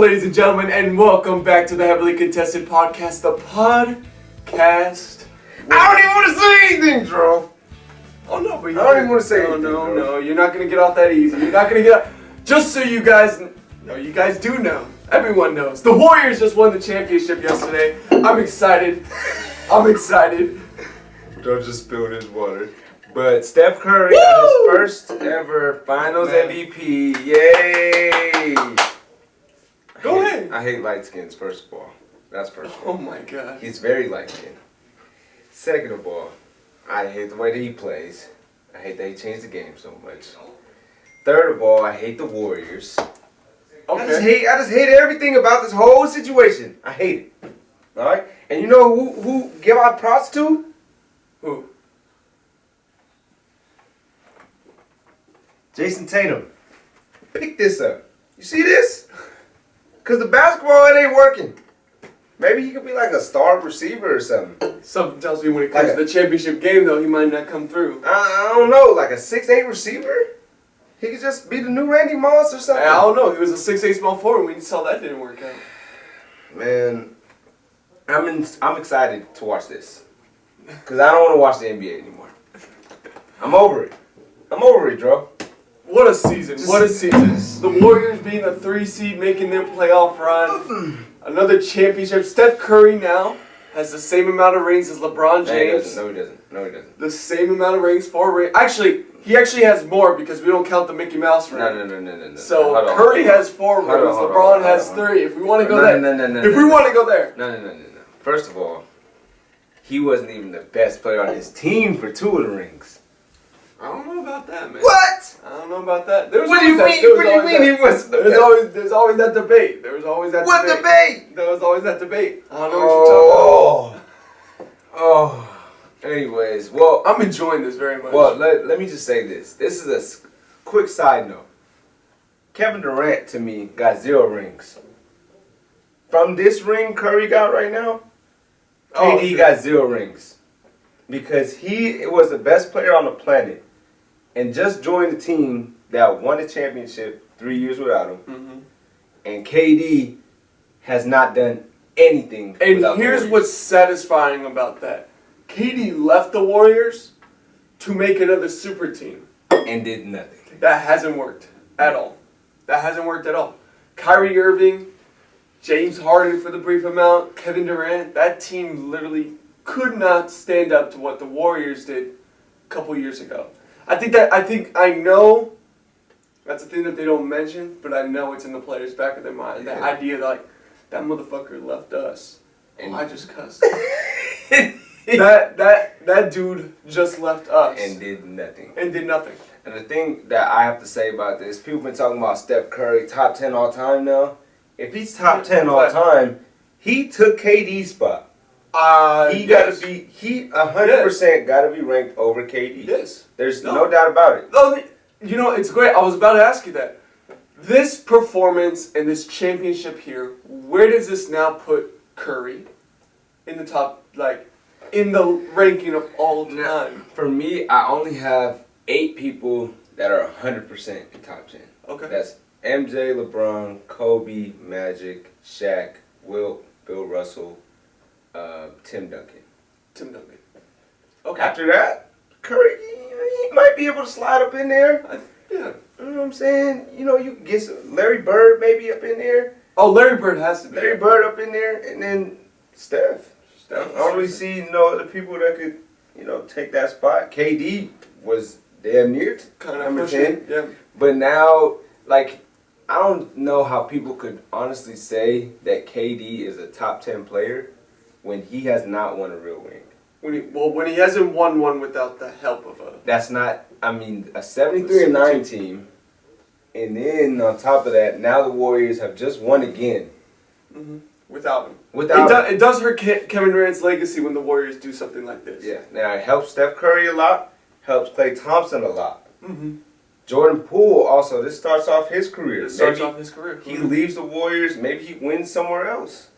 ladies and gentlemen, and welcome back to the Heavily Contested Podcast, the podcast. I don't even want to say anything, Drew. Oh no, but I don't even want to say anything. No, you're not gonna get off that easy. You're not gonna get. Just so you guys do know. Everyone knows. The Warriors just won the championship yesterday. I'm excited. Drew just spilled his water. But Steph Curry got his first ever Finals MVP. Yay! Go ahead. I hate light skins, first of all. That's first of all. Oh my god. He's very light skinned. Second of all, I hate the way that he plays. I hate that he changed the game so much. Third of all, I hate the Warriors. Okay. I just hate everything about this whole situation. I hate it. Alright? And you know who give out props to? Who? Jason Tatum. Pick this up. You see this? Because the basketball, it ain't working. Maybe he could be like a star receiver or something. Something tells me when it comes to the championship game, though, he might not come through. I don't know, like a 6'8" receiver? He could just be the new Randy Moss or something. I don't know. He was a 6'8" small forward when you saw that didn't work out. Man, I'm excited to watch this. Because I don't want to watch the NBA anymore. I'm over it. Drew. What a season. The Warriors being a 3 seed, making their playoff run. Another championship. Steph Curry now has the same amount of rings as LeBron James. No, he doesn't. The same amount of rings, 4 rings. Actually, he actually has more because we don't count the Mickey Mouse ring. No. So Curry has 4 rings. LeBron has 3. If we want to go there. If we want to go there. No. First of all, he wasn't even the best player on his team for 2 of the rings. I don't know about that, man. What? I don't know about that. What do you mean he wasn't the best? There's always that debate. What debate? There was always that debate. I don't know what you're talking about. Oh. Anyways, well, I'm enjoying this very much. Well, let me just say this. This is a quick side note. Kevin Durant, to me, got 0 rings. From this ring Curry got right now, KD got 0 rings. Because he was the best player on the planet and just joined the team that won the championship 3 years without him. Mm-hmm. And KD has not done anything. And here's what's satisfying about that. KD left the Warriors to make another super team. And did nothing. That hasn't worked at all. Kyrie Irving, James Harden for the brief amount, Kevin Durant, that team literally could not stand up to what the Warriors did a couple years ago. I know that's a thing that they don't mention, but I know it's in the players' back of their mind. The idea that that motherfucker left us. And I just cussed. That dude just left us. And did nothing. And the thing that I have to say about this, people been talking about Steph Curry, top 10 all time now. If he's top 10 all time, he took KD's spot. He 100% got to be ranked over KD. Yes. There's no doubt about it. Oh, you know, it's great. I was about to ask you that. This performance and this championship here, where does this now put Curry in the top, in the ranking of all time? Now, for me, I only have 8 people that are 100% in top 10. Okay. That's MJ, LeBron, Kobe, Magic, Shaq, Wilt, Bill Russell, Tim Duncan. Okay. After that, Curry, he might be able to slide up in there. Yeah. You know what I'm saying? You know, you can get Larry Bird maybe up in there. Oh, Larry Bird has to be. Larry Bird up in there, and then Steph. I don't really see the people that could, take that spot. KD was damn near kind of number pushing, 10. yeah. But now, I don't know how people could honestly say that KD is a top 10 player when he has not won a real ring. When he hasn't won one without the help of a... That's not, a 73-9 team. And then on top of that, now the Warriors have just won again. Mm-hmm. Without him. It does hurt Kevin Durant's legacy when the Warriors do something like this. Yeah. Now, it helps Steph Curry a lot. Helps Klay Thompson a lot. Mm-hmm. Jordan Poole also, this starts off his career. He leaves the Warriors. He leaves the Warriors. Maybe he wins somewhere else.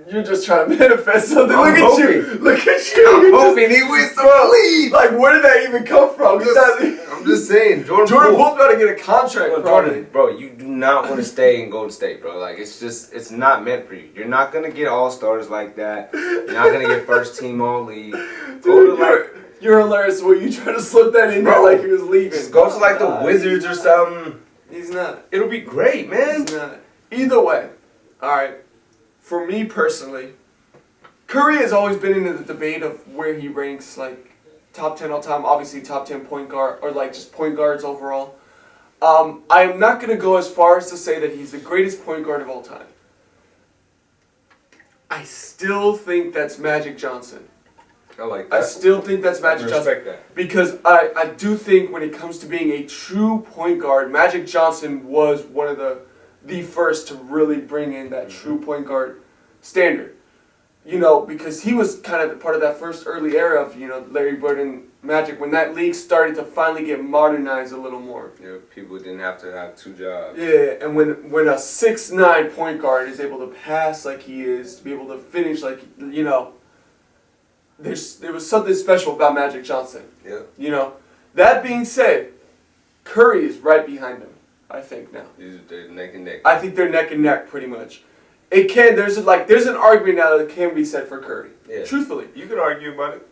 You're just trying to manifest something. I'm Look at you. Look at you. I'm You're hoping he wins some league. like, where did that even come from? I'm just saying, Jordan Poole about to get a contract, Jordan, bro, you do not want to stay in Golden State, bro. Like, it's not meant for you. You're not going to get all-stars like that. You're not going to get first-team all-league. Dude, you're hilarious. Were you trying to slip that in there like he was leaving? Just go to, like, the Wizards or something. He's not. It'll be great, man. He's not. Either way, all right, for me personally, Curry has always been in the debate of where he ranks, like, top 10 all time, obviously top 10 point guard, or like just point guards overall. I'm not going to go as far as to say that he's the greatest point guard of all time. I still think that's Magic Johnson. I like that. I still think that's Magic Johnson. Respect that. Because I do think when it comes to being a true point guard, Magic Johnson was one of the first to really bring in that true point guard standard. You know, because he was kind of part of that first early era of, you know, Larry Bird and Magic, when that league started to finally get modernized a little more. Yeah, people didn't have to have two jobs. Yeah, and when a 6'9" point guard is able to pass like he is, to be able to finish like, you know, there was something special about Magic Johnson. Yeah. You know, that being said, Curry is right behind him, I think now. They're neck and neck. I think they're neck and neck pretty much. There's an argument now that can be said for Curry. Yeah. Truthfully. You can argue about it.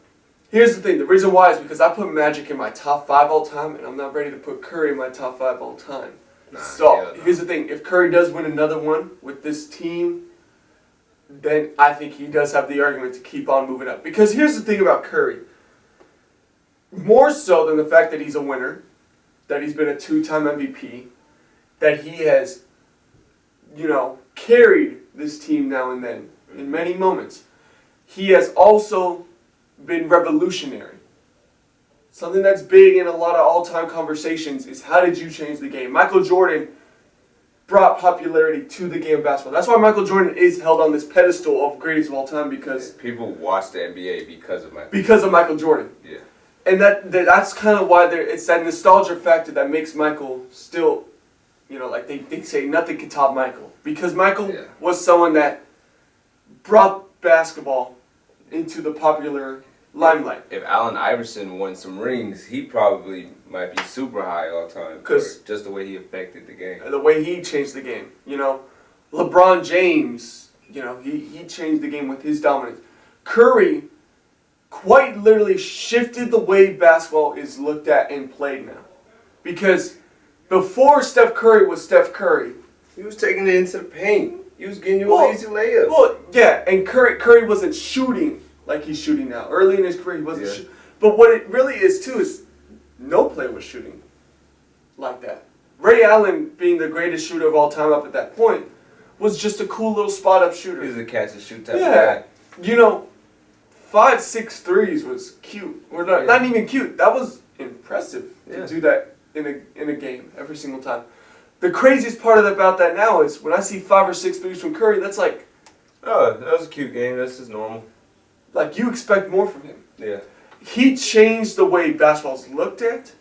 Here's the thing. The reason why is because I put Magic in my top 5 all time, and I'm not ready to put Curry in my top 5 all time. Here's the thing. If Curry does win another one with this team, then I think he does have the argument to keep on moving up. Because here's the thing about Curry. More so than the fact that he's a winner, that he's been a 2-time MVP, that he has, you know, carried this team now and then in many moments. He has also been revolutionary. Something that's big in a lot of all-time conversations is how did you change the game? Michael Jordan brought popularity to the game of basketball. That's why Michael Jordan is held on this pedestal of greatest of all time because people watch the NBA because of Michael. Because of Michael Jordan. Yeah. And that's kind of why it's that nostalgia factor that makes Michael still, you know, like they say nothing can top Michael. Because Michael was someone that brought basketball into the popular limelight. If Allen Iverson won some rings, he probably might be super high all time. Because just the way he affected the game. The way he changed the game. You know, LeBron James, you know, he changed the game with his dominance. Curry quite literally shifted the way basketball is looked at and played now. Because before Steph Curry was Steph Curry, he was taking it into the paint. He was getting you a easy layup. Well, yeah, and Curry wasn't shooting like he's shooting now. Early in his career, he wasn't shooting. But what it really is, too, is no player was shooting like that. Ray Allen, being the greatest shooter of all time up at that point, was just a cool little spot-up shooter. He was a catch-and-shoot type of guy. You know, 5-6 threes was cute. Or not even cute. That was impressive to do that in a game every single time. The craziest part about that now is when I see 5 or 6 threes from Curry, that's like... Oh, that was a cute game. That's just normal. Like, you expect more from him. Yeah. He changed the way basketball's looked at.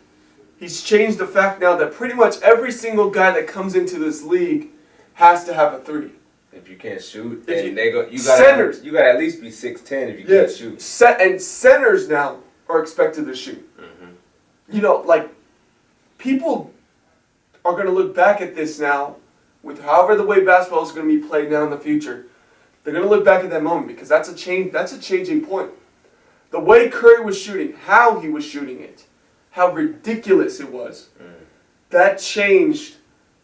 He's changed the fact now that pretty much every single guy that comes into this league has to have a 3. If you can't shoot, centers. You got to at least be 6'10" if you can't shoot. And centers now are expected to shoot. Mm-hmm. You know, like, people are going to look back at this now with however the way basketball is going to be played now in the future. They're going to look back at that moment because that's a changing point. The way Curry was shooting, how he was shooting it, how ridiculous it was, that changed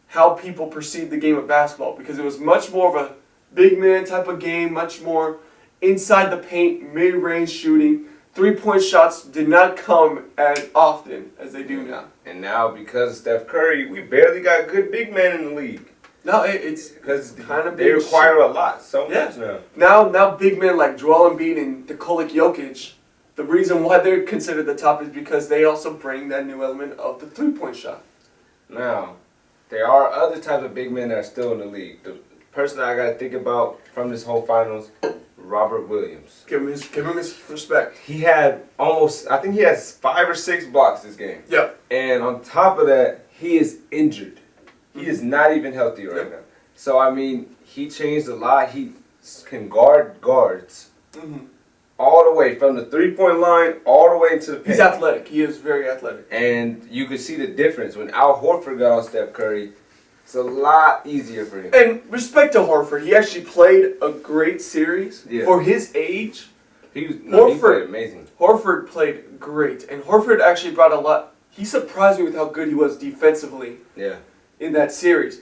how people perceived the game of basketball because it was much more of a big man type of game, much more inside the paint, mid-range shooting. 3-point shots did not come as often as they do now. And now, because of Steph Curry, we barely got good big men in the league. No, it's because kind of they require a lot so much now. Now big men like Joel Embiid and Nikola Jokic, the reason why they're considered the top is because they also bring that new element of the 3-point shot. Now, there are other types of big men that are still in the league. The person I got to think about from this whole finals, Robert Williams. Give him his respect. He had I think he has 5 or 6 blocks this game. Yep. And on top of that, he is injured. He is not even healthy right now. So, I mean, he changed a lot. can guard guards Mm-hmm. all the way from the 3-point line all the way into the paint. He's athletic. He is very athletic. And you could see the difference when Al Horford got on Steph Curry. It's a lot easier for him. And respect to Horford, he actually played a great series for his age. He played amazing. Horford played great, and Horford actually brought a lot. He surprised me with how good he was defensively. Yeah. In that series.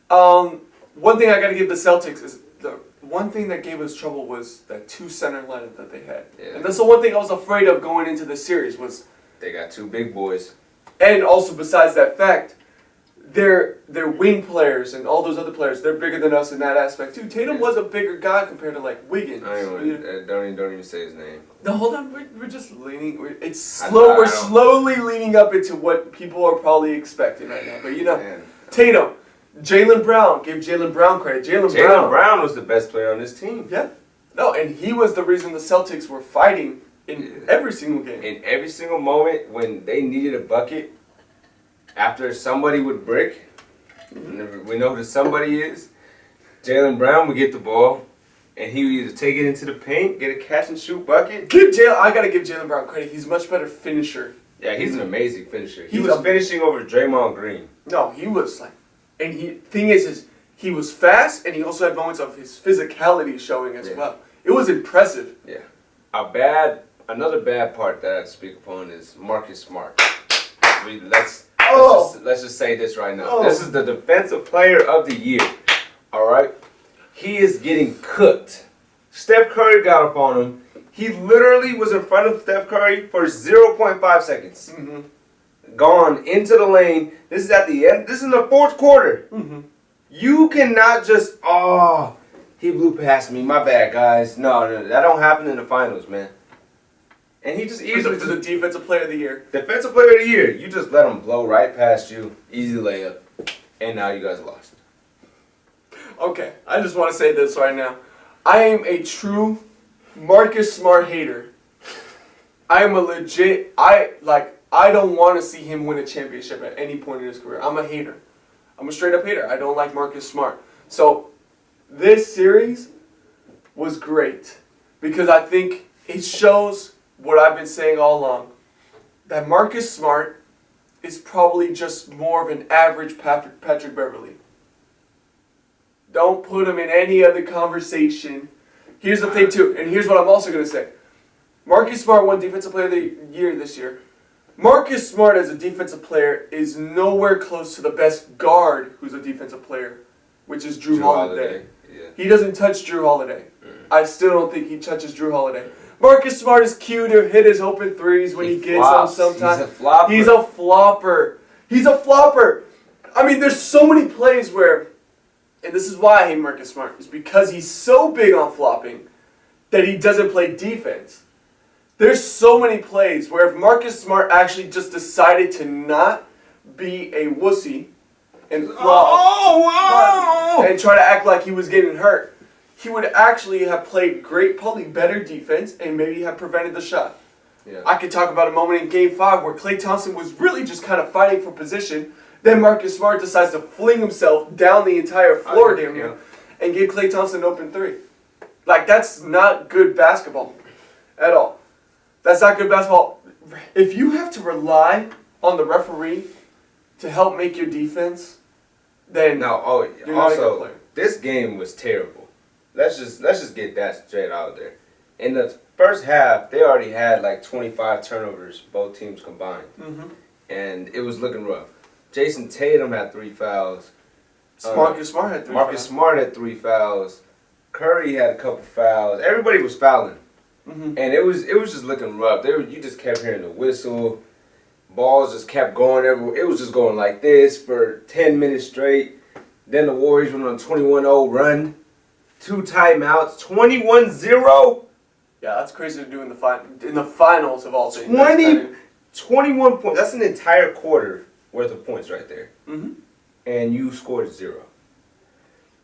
One thing I got to give the Celtics is the one thing that gave us trouble was that 2 center lineup that they had. Yeah. And that's the one thing I was afraid of going into the series was. They got 2 big boys. And also besides that fact, their wing players and all those other players, they're bigger than us in that aspect too. Tatum was a bigger guy compared to like Wiggins. Don't even say his name. No, hold on. We're just leaning. It's slow. We're slowly leaning up into what people are probably expecting right now. But Tatum, Jaylen Brown. Give Jaylen Brown credit. Jaylen Brown was the best player on this team. Yeah. No, and he was the reason the Celtics were fighting in every single game. In every single moment when they needed a bucket. After somebody would brick, we know who somebody is, Jaylen Brown would get the ball, and he would either take it into the paint, get a catch-and-shoot bucket. I got to give Jaylen Brown credit. He's a much better finisher. Yeah, he's an amazing finisher. He was finishing over Draymond Green. No, he was like... And thing is he was fast, and he also had moments of his physicality showing as well. It was impressive. Yeah. Another bad part that I'd speak upon is Marcus Smart. Let's just say this right now. This is the defensive player of the year. All right? He is getting cooked. Steph Curry got up on him. He literally was in front of Steph Curry for 0.5 seconds. Mm-hmm. Gone into the lane. This is at the end. This is in the 4th quarter. Mm-hmm. You cannot just, he blew past me. My bad, guys. No, that don't happen in the finals, man. And he just easily... For the defensive player of the year. Defensive player of the year. You just let him blow right past you. Easy layup. And now you guys lost. Okay. I just want to say this right now. I am a true Marcus Smart hater. I am a legit... I don't want to see him win a championship at any point in his career. I'm a hater. I'm a straight up hater. I don't like Marcus Smart. So, this series was great. Because I think it shows... what I've been saying all along, that Marcus Smart is probably just more of an average Patrick Beverley. Don't put him in any other conversation. Here's the thing too, and here's what I'm also going to say. Marcus Smart won Defensive Player of the Year this year. Marcus Smart as a defensive player is nowhere close to the best guard who's a defensive player, which is Drew Holiday. Yeah. He doesn't touch Drew Holiday. I still don't think he touches Drew Holiday. Marcus Smart is cute to hit his open threes when he gets them sometimes. He's a flopper. He's a flopper. I mean, there's so many plays where, and this is why I hate Marcus Smart, is because he's so big on flopping that he doesn't play defense. There's so many plays where if Marcus Smart actually just decided to not be a wussy and flop and try to act like he was getting hurt, he would actually have played great, probably better defense, and maybe have prevented the shot. Yeah. I could talk about a moment in Game 5 where Klay Thompson was really just kind of fighting for position. Then Marcus Smart decides to fling himself down the entire floor damn near and give Klay Thompson an open 3. Like, that's not good basketball at all. That's not good basketball. If you have to rely on the referee to help make your defense, then you're not a good player. This game was terrible. Let's just get that straight out there. In the first half, they already had like 25 turnovers, both teams combined. Mm-hmm. And it was looking rough. Jason Tatum had 3 fouls. Marcus Smart had 3 Marcus Smart had 3 fouls. Curry had a couple fouls. Everybody was fouling. Mm-hmm. And it was just looking rough. You just kept hearing the whistle. Balls just kept going everywhere. It was just going like this for 10 minutes straight. Then the Warriors went on a 21-0 run. 2 timeouts, 21-0. Yeah, that's crazy to do in the finals of all things. 21 points. That's an entire quarter worth of points right there. Mm-hmm. And you scored 0.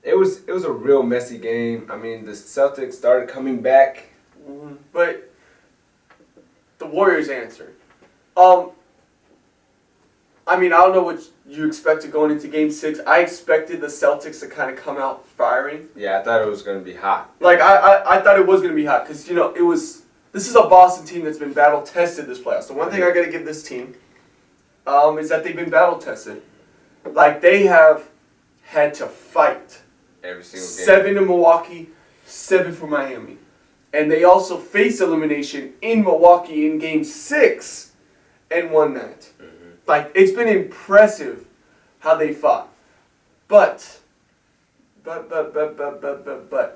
It was a real messy game. I mean, the Celtics started coming back. Mm-hmm. But the Warriors answered. I mean, I don't know what you expected going into Game 6. I expected the Celtics to kind of come out firing. Yeah, I thought it was going to be hot. Like, I thought it was going to be hot because, this is a Boston team that's been battle-tested this playoffs. The one thing I got to give this team is that they've been battle-tested. Like, they have had to fight. Every single game. 7 in Milwaukee, 7 for Miami. And they also faced elimination in Milwaukee in Game 6 and won that. Mm-hmm. Like, it's been impressive how they fought. But, the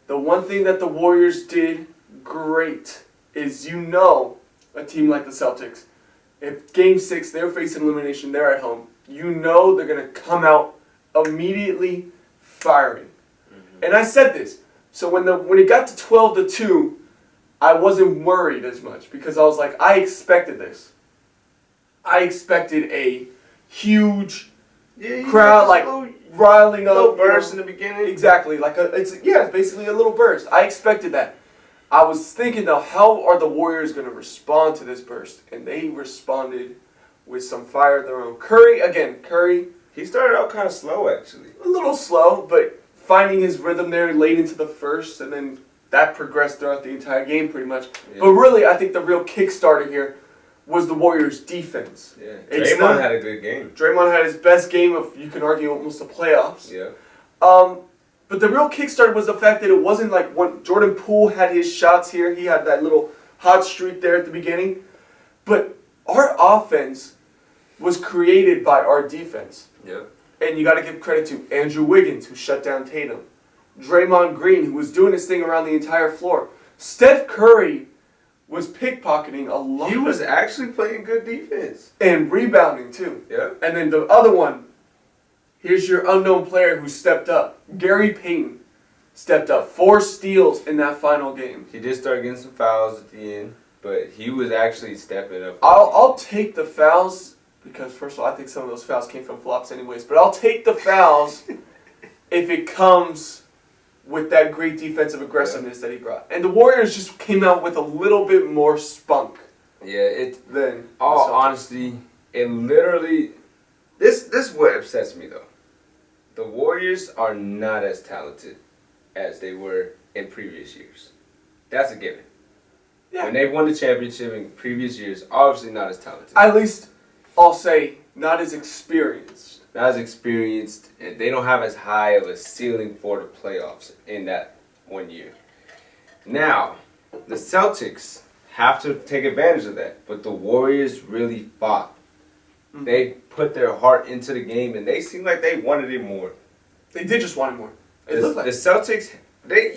one thing that the Warriors did great is, a team like the Celtics, if Game 6 they're facing elimination, they're at home, they're going to come out immediately firing. Mm-hmm. And I said this. So when it got to 12-2, I wasn't worried as much because I was like, I expected this. I expected a huge crowd, like riling up. Little burst in the beginning. Exactly, it's basically a little burst. I expected that. I was thinking though, how are the Warriors going to respond to this burst? And they responded with some fire of their own. Curry. He started out kind of slow actually. A little slow, but finding his rhythm there late into the first, and then that progressed throughout the entire game pretty much. Yeah. But really, I think the real kickstarter here was the Warriors' defense. Yeah, Draymond had a good game. Draymond had his best game of, you can argue, almost the playoffs. Yeah. But the real kickstarter was the fact that it wasn't like when Jordan Poole had his shots here. He had that little hot streak there at the beginning. But our offense was created by our defense. Yeah. And you got to give credit to Andrew Wiggins, who shut down Tatum. Draymond Green, who was doing his thing around the entire floor. Steph Curry was pickpocketing a lot. He was actually playing good defense. And rebounding, too. Yeah. And then the other one, here's your unknown player who stepped up. Gary Payton stepped up. 4 steals in that final game. He did start getting some fouls at the end, but he was actually stepping up. I'll take the fouls. Because, first of all, I think some of those fouls came from flops anyways. But I'll take the fouls if it comes with that great defensive aggressiveness that he brought. And the Warriors just came out with a little bit more spunk. Yeah, than all honesty, it literally... This is what upsets me, though. The Warriors are not as talented as they were in previous years. That's a given. Yeah. When they won the championship in previous years, obviously not as talented. At least... I'll say not as experienced. Not as experienced. And they don't have as high of a ceiling for the playoffs in that one year. Now, the Celtics have to take advantage of that. But the Warriors really fought. Mm-hmm. They put their heart into the game, and they seemed like they wanted it more. They did just want it more. The Celtics,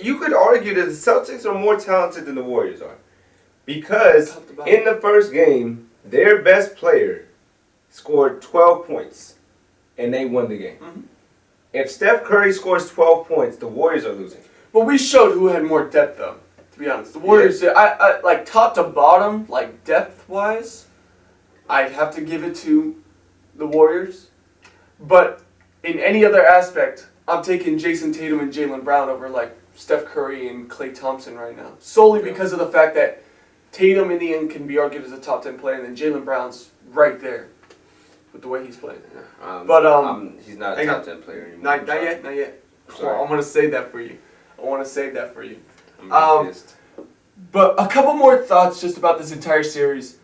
you could argue that the Celtics are more talented than the Warriors are. Because in the first game, their best player scored 12 points, and they won the game. Mm-hmm. If Steph Curry scores 12 points, the Warriors are losing. But we showed who had more depth, though, to be honest. The Warriors, I like top to bottom, like depth-wise, I'd have to give it to the Warriors. But in any other aspect, I'm taking Jason Tatum and Jaylen Brown over, like, Steph Curry and Klay Thompson right now. Solely because of the fact that Tatum, in the end, can be argued as a top 10 player, and then Jaylen Brown's right there with the way he's playing. He's not a top 10 player anymore. Not yet. Sorry. I'm going to save that for you. I'm pissed. But a couple more thoughts just about this entire series.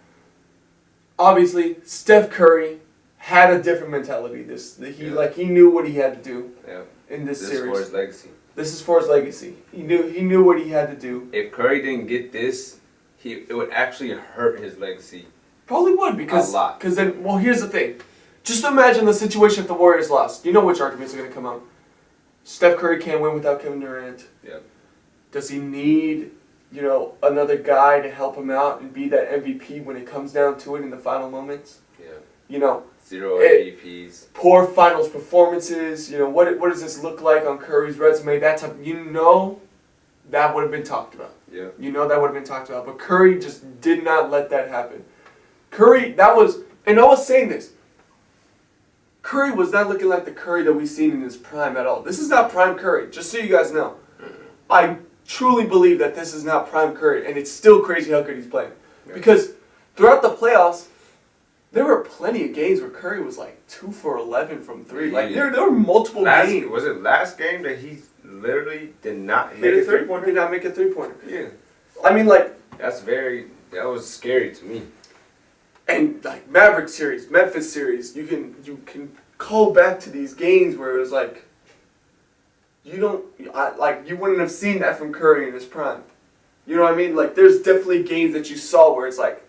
Obviously, Steph Curry had a different mentality. He knew what he had to do in this series. This is for his legacy. This is for his legacy. He knew what he had to do. If Curry didn't get this, it would actually hurt his legacy. Probably would, because a lot. Because then, well, here's the thing. Just imagine the situation if the Warriors lost. You know which arguments are going to come out. Steph Curry can't win without Kevin Durant. Yep. Does he need, another guy to help him out and be that MVP when it comes down to it in the final moments? Yeah. 0 MVPs. Poor finals performances. What does this look like on Curry's resume? That would have been talked about. Yeah. That would have been talked about. But Curry just did not let that happen. And I was saying this. Curry was not looking like the Curry that we've seen in his prime at all. This is not prime Curry, just so you guys know. I truly believe that this is not prime Curry, and it's still crazy how good he's playing. Yeah. Because throughout the playoffs, There were plenty of games where Curry was like 2 for 11 from three. Like Yeah. there were multiple games. Was it last game that he literally did not Hit make a a three 3-pointer? did not make a 3-pointer. Yeah. I mean, like, That was scary to me. and like Maverick series, Memphis series, you can call back to these games where it was like, you wouldn't have seen that from Curry in his prime. You know what I mean? Like, there's definitely games that you saw where it's like,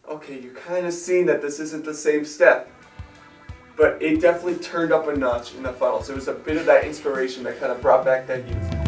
okay, you kind of seen that this isn't the same step. But it definitely turned up a notch in the finals. There was a bit of that inspiration that kind of brought back that youth.